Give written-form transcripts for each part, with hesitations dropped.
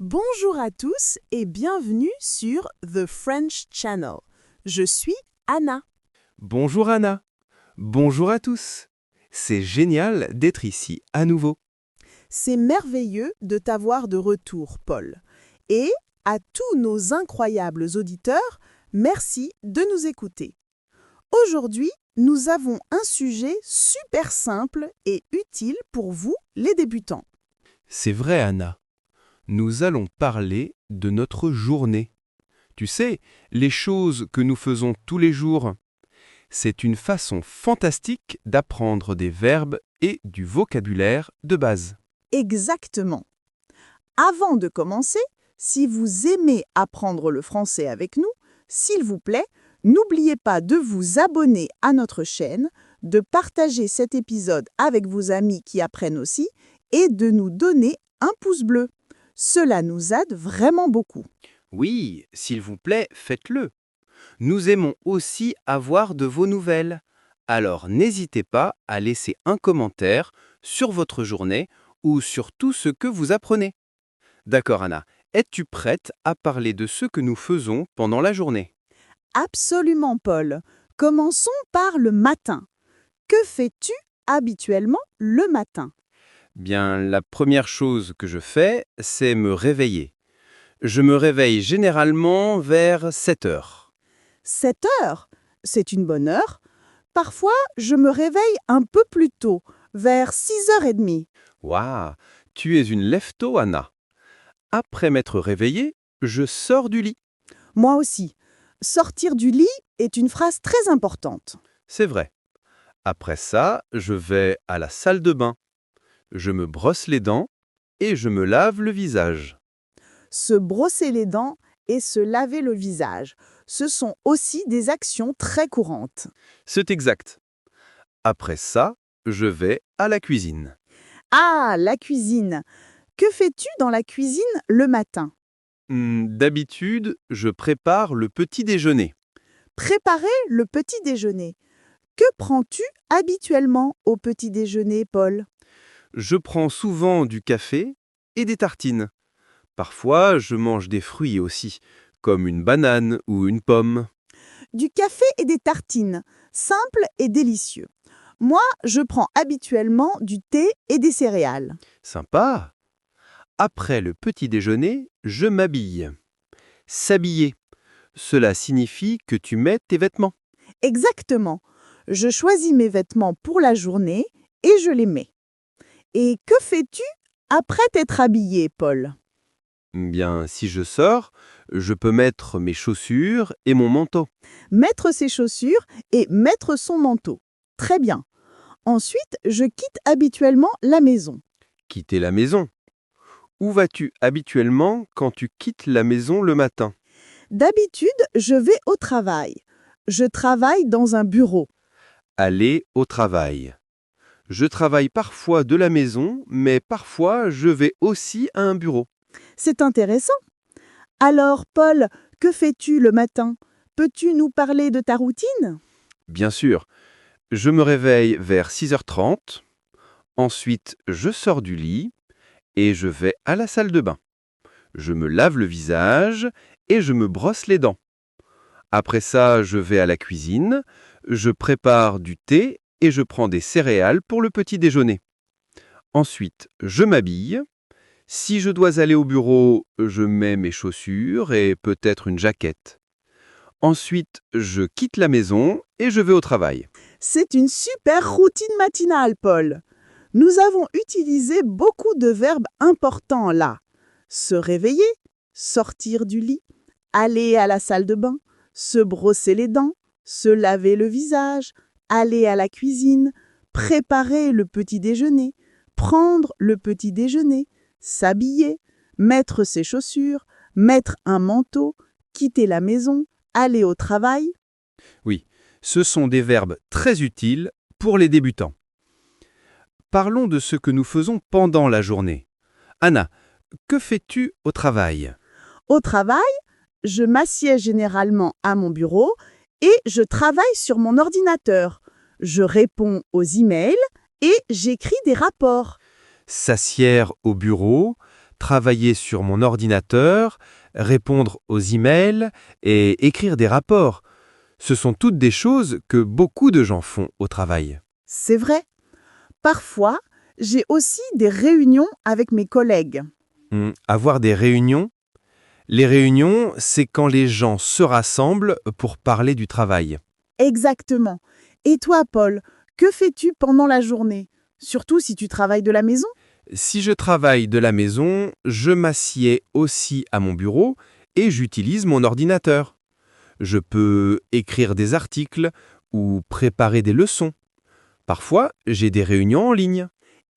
Bonjour à tous et bienvenue sur The French Channel. Je suis Anna. Bonjour Anna. Bonjour à tous. C'est génial d'être ici à nouveau. C'est merveilleux de t'avoir de retour, Paul. Et à tous nos incroyables auditeurs, merci de nous écouter. Aujourd'hui, nous avons un sujet super simple et utile pour vous, les débutants. C'est vrai Anna. Nous allons parler de notre journée. Tu sais, les choses que nous faisons tous les jours. C'est une façon fantastique d'apprendre des verbes et du vocabulaire de base. Exactement. Avant de commencer, si vous aimez apprendre le français avec nous, s'il vous plaît, n'oubliez pas de vous abonner à notre chaîne, de partager cet épisode avec vos amis qui apprennent aussi et de nous donner un pouce bleu. Cela nous aide vraiment beaucoup. Oui, s'il vous plaît, faites-le. Nous aimons aussi avoir de vos nouvelles. Alors n'hésitez pas à laisser un commentaire sur votre journée ou sur tout ce que vous apprenez. D'accord Anna, es-tu prête à parler de ce que nous faisons pendant la journée? Absolument, Paul. Commençons par le matin. Que fais-tu habituellement le matin? Bien, la première chose que je fais, c'est me réveiller. Je me réveille généralement vers 7 heures. 7 heures, c'est une bonne heure. Parfois, je me réveille un peu plus tôt, vers 6h30. Waouh, tu es une lève-tôt, Anna. Après m'être réveillé, je sors du lit. Moi aussi. Sortir du lit est une phrase très importante. C'est vrai. Après ça, je vais à la salle de bain. Je me brosse les dents et je me lave le visage. Se brosser les dents et se laver le visage, ce sont aussi des actions très courantes. C'est exact. Après ça, je vais à la cuisine. Ah, la cuisine. Que fais-tu dans la cuisine le matin? D'habitude, je prépare le petit déjeuner. Préparer le petit déjeuner. Que prends-tu habituellement au petit déjeuner, Paul? Je prends souvent du café et des tartines. Parfois, je mange des fruits aussi, comme une banane ou une pomme. Du café et des tartines, simple et délicieux. Moi, je prends habituellement du thé et des céréales. Sympa. Après le petit déjeuner, je m'habille. S'habiller, cela signifie que tu mets tes vêtements. Exactement. Je choisis mes vêtements pour la journée et je les mets. Et que fais-tu après t'être habillé, Paul? Bien, si je sors, je peux mettre mes chaussures et mon manteau. Mettre ses chaussures et mettre son manteau. Très bien. Ensuite, je quitte habituellement la maison. Quitter la maison. Où vas-tu habituellement quand tu quittes la maison le matin? D'habitude, je vais au travail. Je travaille dans un bureau. Aller au travail. Je travaille parfois de la maison, mais parfois je vais aussi à un bureau. C'est intéressant. Alors, Paul, que fais-tu le matin? Peux-tu nous parler de ta routine? Bien sûr, je me réveille vers 6h30. Ensuite, je sors du lit et je vais à la salle de bain. Je me lave le visage et je me brosse les dents. Après ça, je vais à la cuisine, je prépare du thé et je prends des céréales pour le petit déjeuner. Ensuite, je m'habille. Si je dois aller au bureau, je mets mes chaussures et peut-être une jaquette. Ensuite, je quitte la maison et je vais au travail. C'est une super routine matinale, Paul. Nous avons utilisé beaucoup de verbes importants là. Se réveiller, sortir du lit, aller à la salle de bain, se brosser les dents, se laver le visage, aller à la cuisine, préparer le petit déjeuner, prendre le petit déjeuner, s'habiller, mettre ses chaussures, mettre un manteau, quitter la maison, aller au travail. Oui, ce sont des verbes très utiles pour les débutants. Parlons de ce que nous faisons pendant la journée. Anna, que fais-tu au travail? Au travail, je m'assieds généralement à mon bureau et je travaille sur mon ordinateur. Je réponds aux emails et j'écris des rapports. S'assière au bureau, travailler sur mon ordinateur, répondre aux emails et écrire des rapports. Ce sont toutes des choses que beaucoup de gens font au travail. C'est vrai. Parfois, j'ai aussi des réunions avec mes collègues. Avoir des réunions. Les réunions, c'est quand les gens se rassemblent pour parler du travail. Exactement. Et toi, Paul, que fais-tu pendant la journée? Surtout si tu travailles de la maison? Si je travaille de la maison, je m'assieds aussi à mon bureau et j'utilise mon ordinateur. Je peux écrire des articles ou préparer des leçons. Parfois, j'ai des réunions en ligne.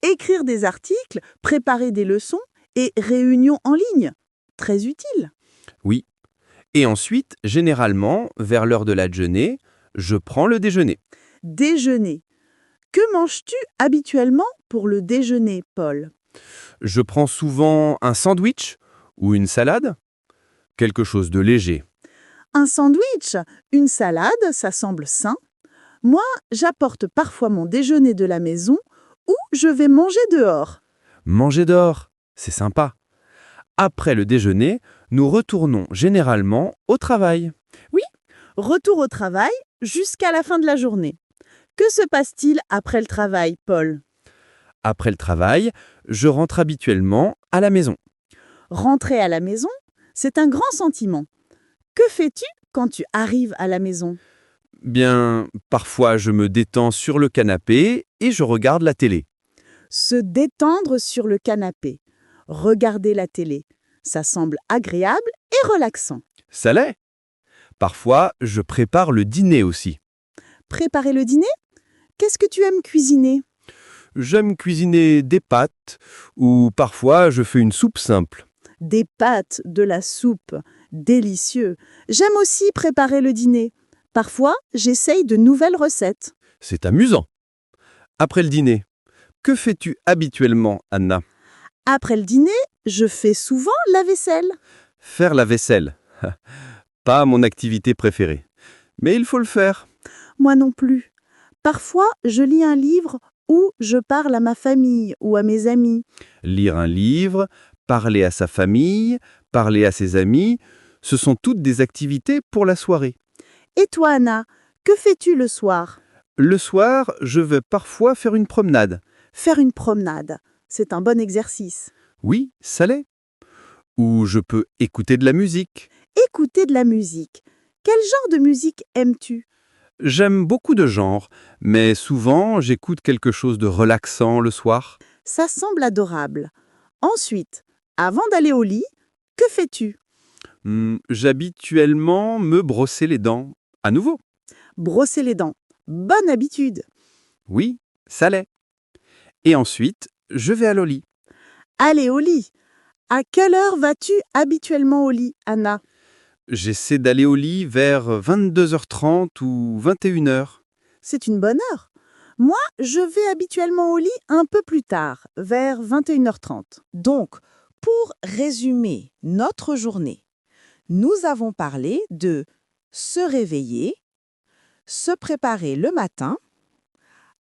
Écrire des articles, préparer des leçons et réunions en ligne. Très utile. Oui. Et ensuite, généralement, vers l'heure de la déjeuner, je prends le déjeuner. Déjeuner. Que manges-tu habituellement pour le déjeuner, Paul? Je prends souvent un sandwich ou une salade, quelque chose de léger. Un sandwich, une salade, ça semble sain. Moi, j'apporte parfois mon déjeuner de la maison ou je vais manger dehors. Manger dehors, c'est sympa. Après le déjeuner, nous retournons généralement au travail. Retour au travail jusqu'à la fin de la journée. Que se passe-t-il après le travail, Paul? Après le travail, je rentre habituellement à la maison. Rentrer à la maison, c'est un grand sentiment. Que fais-tu quand tu arrives à la maison? Bien, parfois je me détends sur le canapé et je regarde la télé. Se détendre sur le canapé. Regarder la télé. Ça semble agréable et relaxant. Ça l'est. Parfois, je prépare le dîner aussi. Préparer le dîner? Qu'est-ce que tu aimes cuisiner? J'aime cuisiner des pâtes ou parfois je fais une soupe simple. Des pâtes, de la soupe. Délicieux. J'aime aussi préparer le dîner. Parfois, j'essaye de nouvelles recettes. C'est amusant. Après le dîner, que fais-tu habituellement, Anna? Après le dîner, je fais souvent la vaisselle. Faire la vaisselle. Pas mon activité préférée. Mais il faut le faire. Moi non plus. Parfois, je lis un livre ou je parle à ma famille ou à mes amis. Lire un livre, parler à sa famille, parler à ses amis, ce sont toutes des activités pour la soirée. Et toi, Anna, que fais-tu le soir? Le soir, je vais parfois faire une promenade. Faire une promenade. C'est un bon exercice. Oui, ça l'est. Ou je peux écouter de la musique. Écouter de la musique. Quel genre de musique aimes-tu? J'aime beaucoup de genres, mais souvent j'écoute quelque chose de relaxant le soir. Ça semble adorable. Ensuite, avant d'aller au lit, que fais-tu? J'habituellement me brosser les dents. À nouveau. Brosser les dents. Bonne habitude. Oui, ça l'est. Et ensuite, je vais au lit. Aller au lit. À quelle heure vas-tu habituellement au lit, Anna? J'essaie d'aller au lit vers 22h30 ou 21h. C'est une bonne heure. Moi, je vais habituellement au lit un peu plus tard, vers 21h30. Donc, pour résumer notre journée, nous avons parlé de se réveiller, se préparer le matin,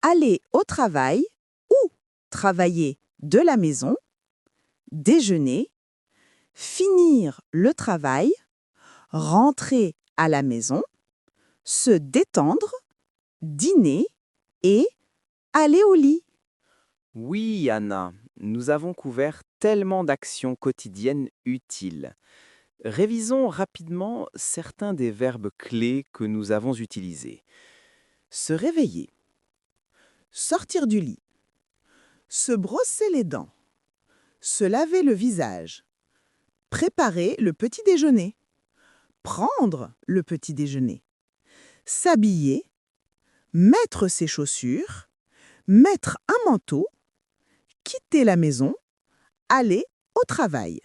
aller au travail ou travailler de la maison, déjeuner, finir le travail, rentrer à la maison, se détendre, dîner et aller au lit. Oui, Anna, nous avons couvert tellement d'actions quotidiennes utiles. Révisons rapidement certains des verbes clés que nous avons utilisés. Se réveiller, Sortir du lit. Se brosser les dents. Se laver le visage. Préparer le petit déjeuner. Prendre le petit déjeuner. S'habiller. Mettre ses chaussures. Mettre un manteau. Quitter la maison. Aller au travail.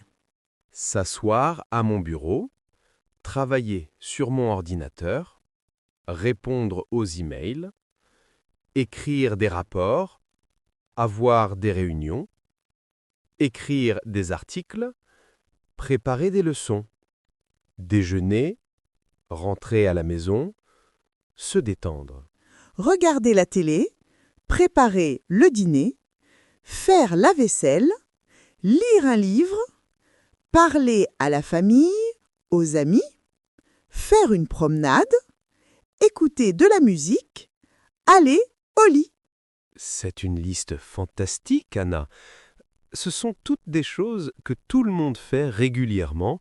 S'asseoir à mon bureau, travailler sur mon ordinateur, répondre aux emails, écrire des rapports, avoir des réunions, écrire des articles, préparer des leçons, déjeuner, rentrer à la maison, se détendre. Regarder la télé. Préparer le dîner. Faire la vaisselle. lire un livre, parler à la famille, aux amis, faire une promenade, écouter de la musique, aller au lit. C'est une liste fantastique, Anna. Ce sont toutes des choses que tout le monde fait régulièrement,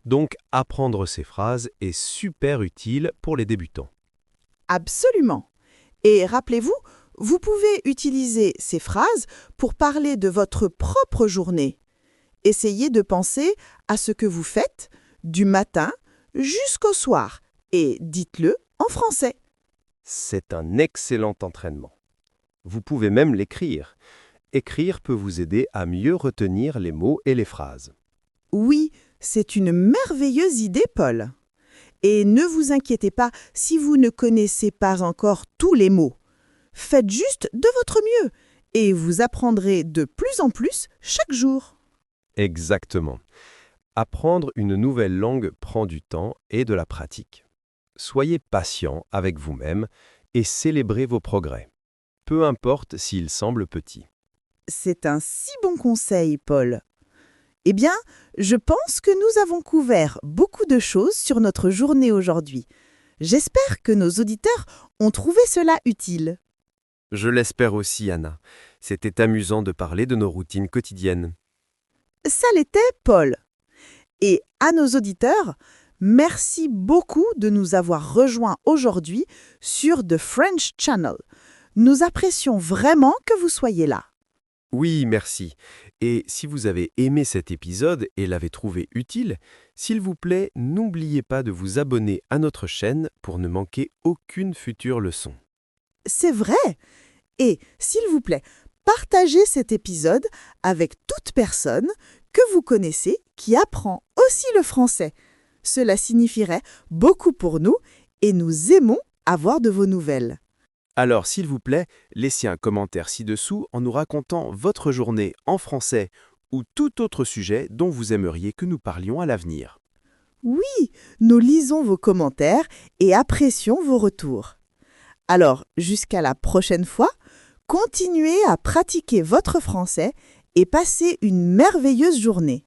donc apprendre ces phrases est super utile pour les débutants. Absolument. Et rappelez-vous, vous pouvez utiliser ces phrases pour parler de votre propre journée. Essayez de penser à ce que vous faites du matin jusqu'au soir et dites-le en français. C'est un excellent entraînement. Vous pouvez même l'écrire. Écrire peut vous aider à mieux retenir les mots et les phrases. Oui, c'est une merveilleuse idée, Paul. Et ne vous inquiétez pas si vous ne connaissez pas encore tous les mots. Faites juste de votre mieux et vous apprendrez de plus en plus chaque jour. Exactement. Apprendre une nouvelle langue prend du temps et de la pratique. Soyez patient avec vous-même et célébrez vos progrès, peu importe s'ils semblent petits. C'est un si bon conseil, Paul. Eh bien, je pense que nous avons couvert beaucoup de choses sur notre journée aujourd'hui. J'espère que nos auditeurs ont trouvé cela utile. Je l'espère aussi, Anna. C'était amusant de parler de nos routines quotidiennes. Ça l'était, Paul. Et à nos auditeurs, merci beaucoup de nous avoir rejoints aujourd'hui sur The French Channel. Nous apprécions vraiment que vous soyez là. Oui, merci. Et si vous avez aimé cet épisode et l'avez trouvé utile, s'il vous plaît, n'oubliez pas de vous abonner à notre chaîne pour ne manquer aucune future leçon. C'est vrai. Et, s'il vous plaît, partagez cet épisode avec toute personne que vous connaissez qui apprend aussi le français. Cela signifierait beaucoup pour nous et nous aimons avoir de vos nouvelles. Alors, s'il vous plaît, laissez un commentaire ci-dessous en nous racontant votre journée en français ou tout autre sujet dont vous aimeriez que nous parlions à l'avenir. Oui, nous lisons vos commentaires et apprécions vos retours. Alors, jusqu'à la prochaine fois, continuez à pratiquer votre français et passez une merveilleuse journée.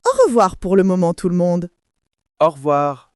Au revoir pour le moment tout le monde. Au revoir.